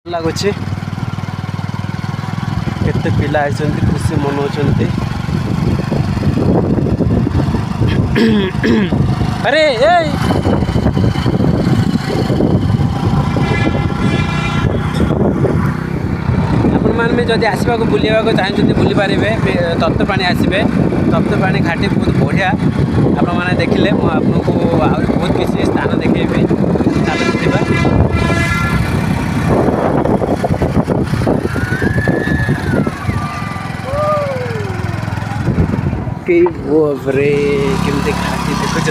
लगुच केते पिला खुशी मनाउछन्ति। अरे ए आपण मान जदि आसवा बुलवाक चाहते बुली पारे तप्तपाणी आसबे। तप्तपाणी घाटी बहुत बढ़िया आपण मैंने देखिले आपको बहुत किसी स्थान देखेबी। केमती घाटी देखुंत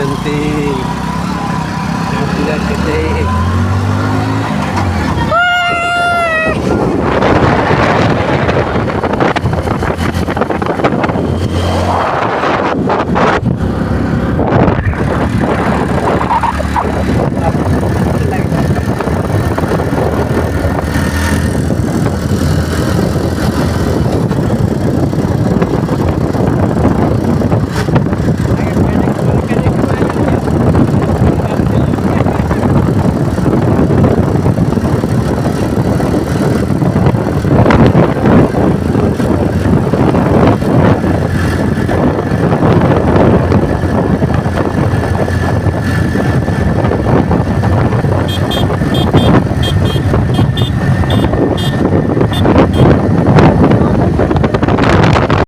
केते